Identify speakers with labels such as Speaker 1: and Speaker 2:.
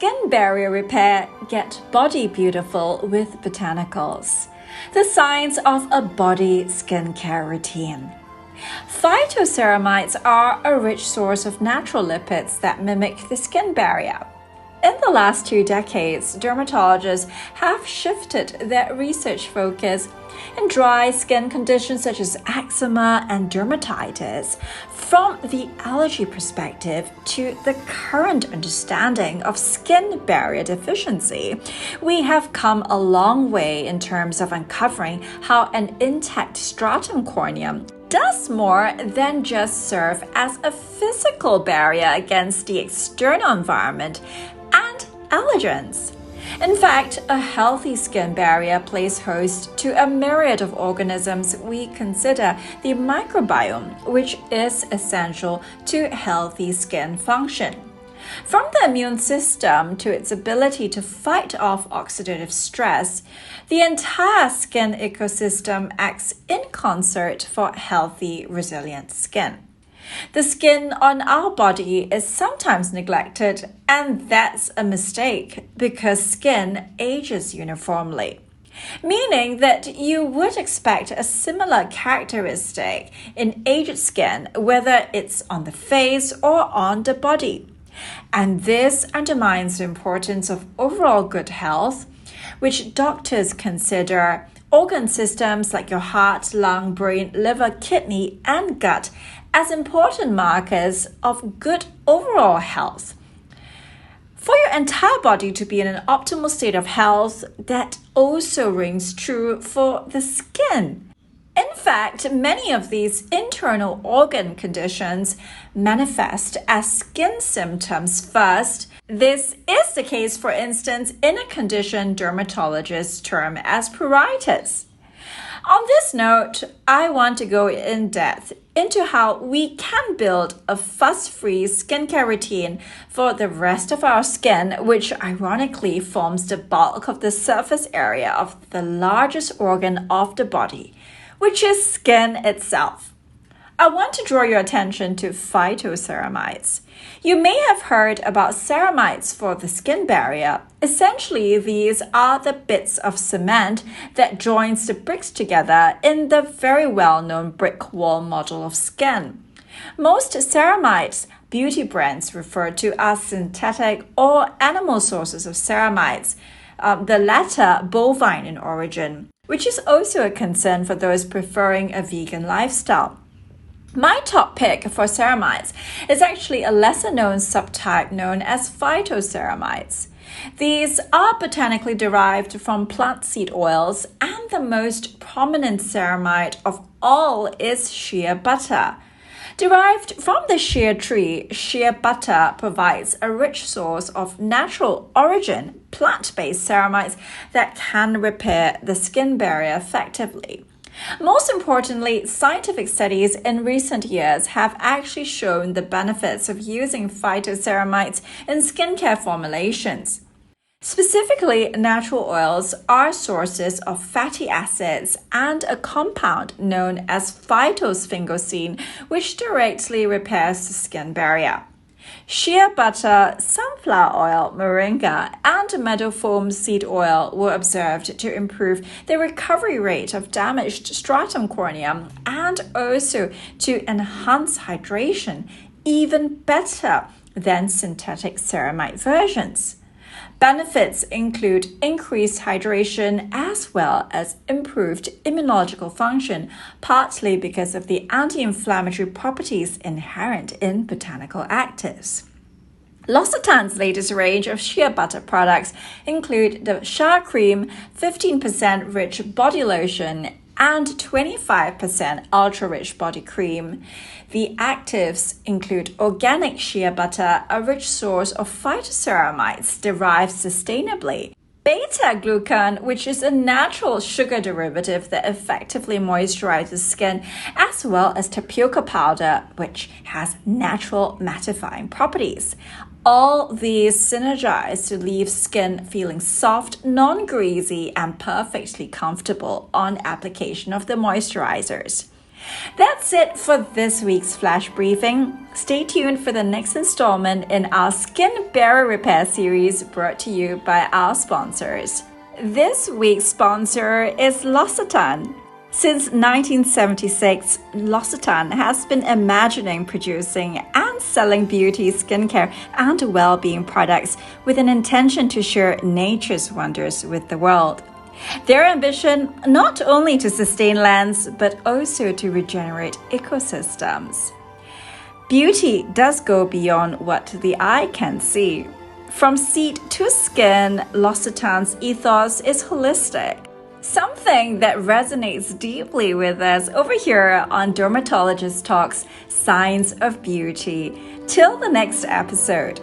Speaker 1: Skin barrier repair, get body beautiful with Botanicals. The science of a body skincare routine. Phytoceramides are a rich source of natural lipids that mimic the skin barrier. In the last 2 decades, dermatologists have shifted their research focus in dry skin conditions such as eczema and dermatitis from the allergy perspective to the current understanding of skin barrier deficiency. We have come a long way in terms of uncovering how an intact stratum corneum does more than just serve as a physical barrier against the external environment and allergens. In fact, a healthy skin barrier plays host to a myriad of organisms we consider the microbiome, which is essential to healthy skin function. From the immune system to its ability to fight off oxidative stress, the entire skin ecosystem acts in concert for healthy, resilient skin. The skin on our body is sometimes neglected, and that's a mistake because skin ages uniformly, meaning that you would expect a similar characteristic in aged skin, whether it's on the face or on the body. And this undermines the importance of overall good health, which doctors consider organ systems like your heart, lung, brain, liver, kidney, and gut as important markers of good overall health. For your entire body to be in an optimal state of health, that also rings true for the skin. In fact, many of these internal organ conditions manifest as skin symptoms first. This is the case, for instance, in a condition dermatologists term as pruritus. On this note, I want to go in depth into how we can build a fuss-free skincare routine for the rest of our skin, which ironically forms the bulk of the surface area of the largest organ of the body, which is skin itself. I want to draw your attention to phytoceramides. You may have heard about ceramides for the skin barrier. Essentially, these are the bits of cement that joins the bricks together in the very well-known brick wall model of skin. Most ceramides beauty brands refer to as synthetic or animal sources of ceramides, the latter bovine in origin, which is also a concern for those preferring a vegan lifestyle. My top pick for ceramides is actually a lesser-known subtype known as phytoceramides. These are botanically derived from plant seed oils, and the most prominent ceramide of all is shea butter. Derived from the shea tree, shea butter provides a rich source of natural origin, plant-based ceramides that can repair the skin barrier effectively. Most importantly, scientific studies in recent years have actually shown the benefits of using phytoceramides in skincare formulations. Specifically, natural oils are sources of fatty acids and a compound known as phytosphingosine, which directly repairs the skin barrier. Shea butter, sunflower oil, moringa, and meadow foam seed oil were observed to improve the recovery rate of damaged stratum corneum and also to enhance hydration even better than synthetic ceramide versions. Benefits include increased hydration as well as improved immunological function, partly because of the anti-inflammatory properties inherent in botanical actives. L'Occitane's latest range of shea butter products include the Shea Cream 15% Rich Body Lotion and 25% ultra-rich body cream. The actives include organic shea butter, a rich source of phytoceramides derived sustainably, beta-glucan, which is a natural sugar derivative that effectively moisturizes skin, as well as tapioca powder, which has natural mattifying properties. All these synergize to leave skin feeling soft, non-greasy, and perfectly comfortable on application of the moisturizers. That's it for this week's Flash Briefing. Stay tuned for the next installment in our Skin Barrier Repair series brought to you by our sponsors. This week's sponsor is L'Occitane. Since 1976, L'Occitane has been imagining, producing, and selling beauty, skincare, and well-being products with an intention to share nature's wonders with the world. Their ambition, not only to sustain lands, but also to regenerate ecosystems. Beauty does go beyond what the eye can see. From seed to skin, L'Occitane's ethos is holistic. Something that resonates deeply with us over here on Dermatologist Talks Science of Beauty. Till the next episode.